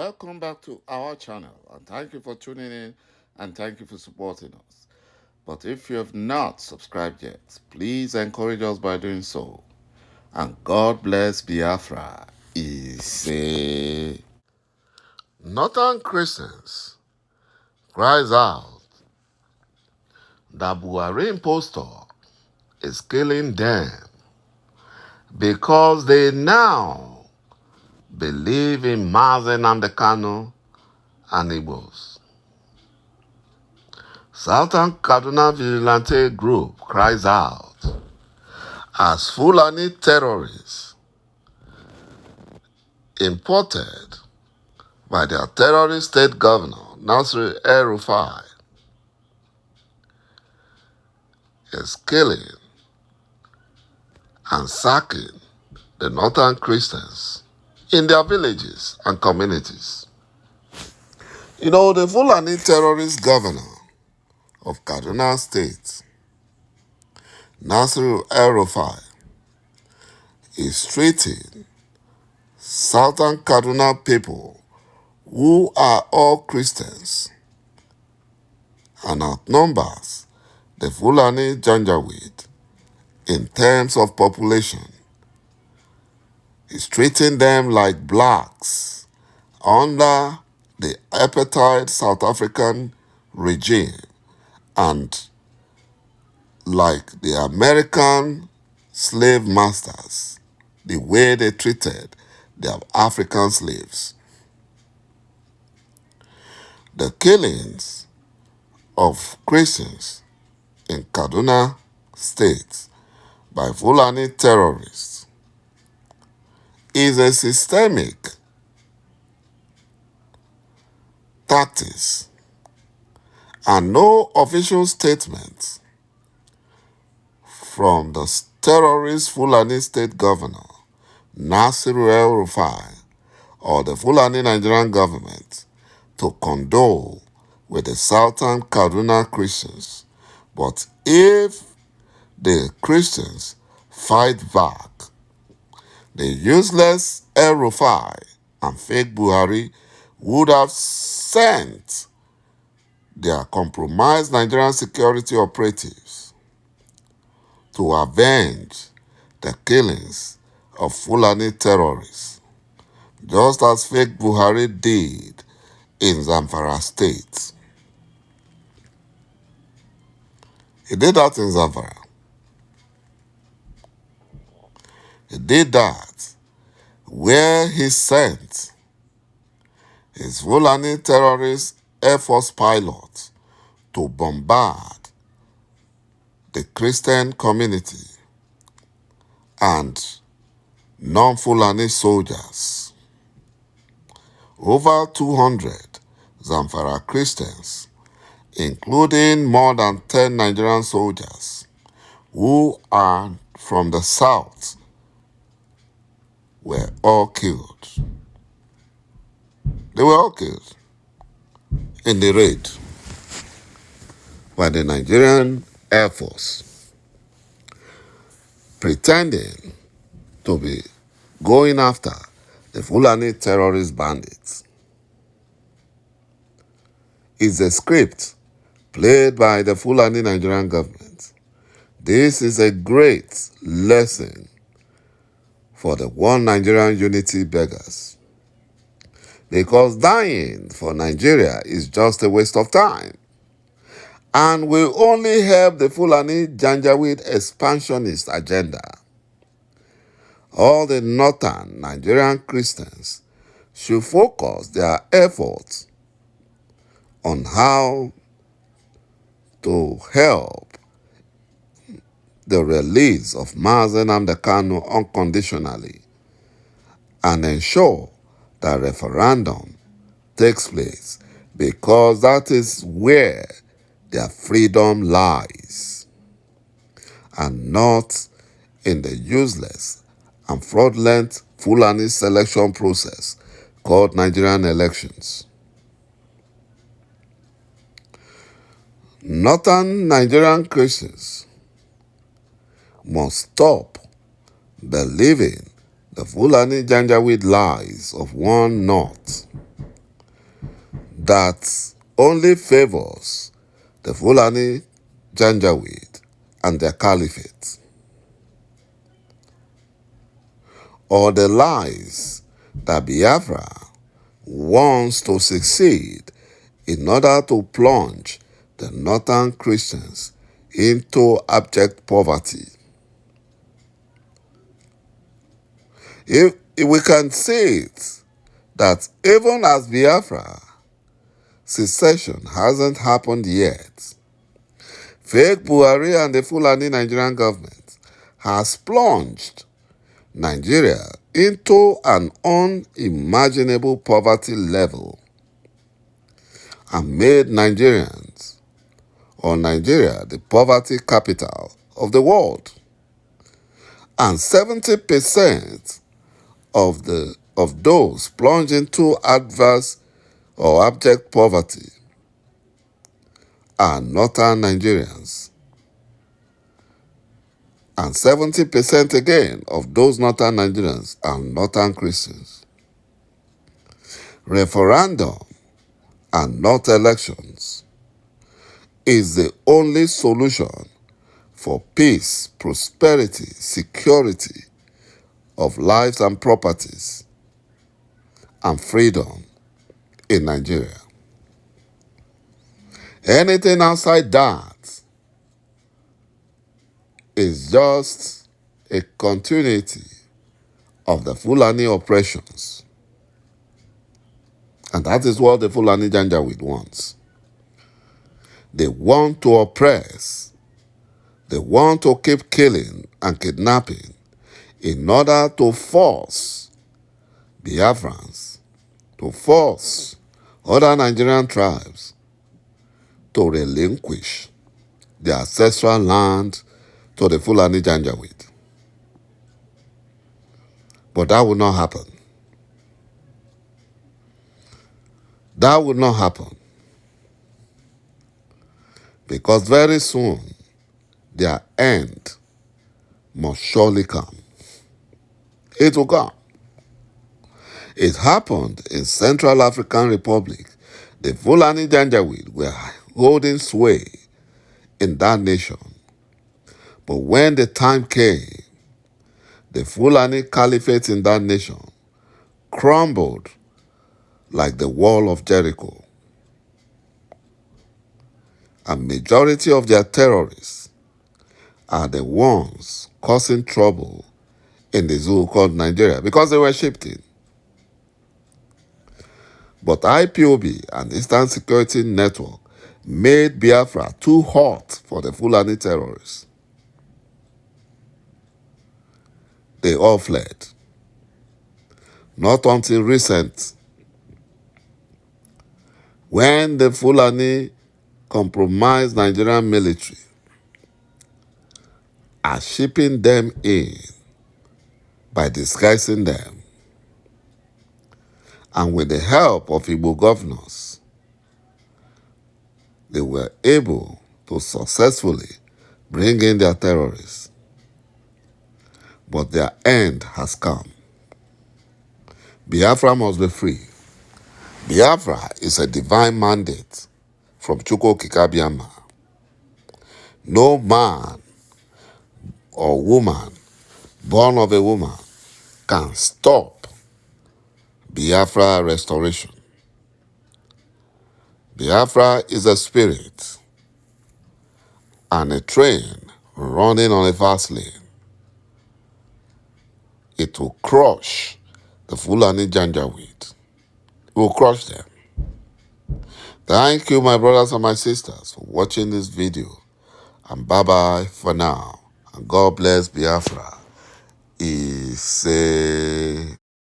Welcome back to our channel, and thank you for tuning in and thank you for supporting us. But if you have not subscribed yet, please encourage us by doing so. And God bless Biafra. Northern Christians cries out that Buhari impostor is killing them because they now believe in ﷺ and Igbos. Southern Kaduna Vigilante Group cries out as Fulani terrorists imported by their terrorist state governor, ﷺ, is killing and sacking the northern Christians in their villages and communities. You know, the Fulani terrorist governor of Kaduna State, ﷺ, is treating southern Kaduna people who are all Christians and outnumbers the Fulani Janjaweed in terms of population. Is treating them like blacks under the apartheid South African regime and like the American slave masters, the way they treated their African slaves. The killings of Christians in Kaduna State by Fulani terrorists is a systemic tactics, and no official statement from the terrorist Fulani state governor, ﷺ, or the Fulani Nigerian government to condole with the southern Kaduna Christians. But if the Christians fight back, the useless El-Rufai and fake Buhari would have sent their compromised Nigerian security operatives to avenge the killings of Fulani terrorists, just as fake Buhari did in ԶАMFARA State. He did that in ԶAMFARA. He did that where he sent his Fulani terrorist Air Force pilots to bombard the Christian community and non-Fulani soldiers. Over 200 ԶAMFARA Christians, including more than 10 Nigerian soldiers who are from the south, were all killed. They were all killed in the raid by the Nigerian Air Force, pretending to be going after the Fulani terrorist bandits. It's a script played by the Fulani Nigerian government. This is a great lesson for the One Nigerian Unity beggars, because dying for Nigeria is just a waste of time and will only help the Fulani Janjaweed expansionist agenda. All the northern Nigerian Christians should focus their efforts on how to help the release of ﷺ unconditionally and ensure that referendum takes place, because that is where their freedom lies, and not in the useless and fraudulent Fulani selection process called Nigerian elections. Northern Nigerian Christians must stop believing the Fulani Janjaweed lies of one North that only favors the Fulani Janjaweed and their caliphate, or the lies that Biafra wants to succeed in order to plunge the northern Christians into abject poverty. If we can say it, that even as Biafra secession hasn't happened yet, fake Buhari and the Fulani Nigerian government has plunged Nigeria into an unimaginable poverty level and made Nigerians or Nigeria the poverty capital of the world. And 70% of those plunged into adverse or abject poverty are northern Nigerians. And 70% again of those northern Nigerians are northern Christians. Referendum and not elections is the only solution for peace, prosperity, security of lives and properties, and freedom in Nigeria. Anything outside that is just a continuity of the Fulani oppressions. And that is what the Fulani Janjaweed wants. They want to oppress. They want to keep killing and kidnapping in order to force Biafrans, to force other Nigerian tribes to relinquish their ancestral land to the Fulani Janjaweed. But that will not happen. That will not happen. Because very soon, their end must surely come. It will come. It happened in Central African Republic. The Fulani Janjaweed were holding sway in that nation. But when the time came, the Fulani Caliphate in that nation crumbled like the wall of Jericho. And majority of their terrorists are the ones causing trouble in the zoo called Nigeria because they were shipped in. But IPOB and Eastern Security Network made Biafra too hot for the Fulani terrorists. They all fled. Not until recent, when the Fulani compromised Nigerian military are shipping them in by disguising them. And with the help of Igbo governors, they were able to successfully bring in their terrorists. But their end has come. Biafra must be free. Biafra is a divine mandate from ﷺ. No man or woman born of a woman can stop Biafra restoration. Biafra is a spirit and a train running on a fast lane. It will crush the Fulani Janjaweed. It will crush them. Thank you, my brothers and my sisters, for watching this video. And bye-bye for now. And God bless Biafra. Ise.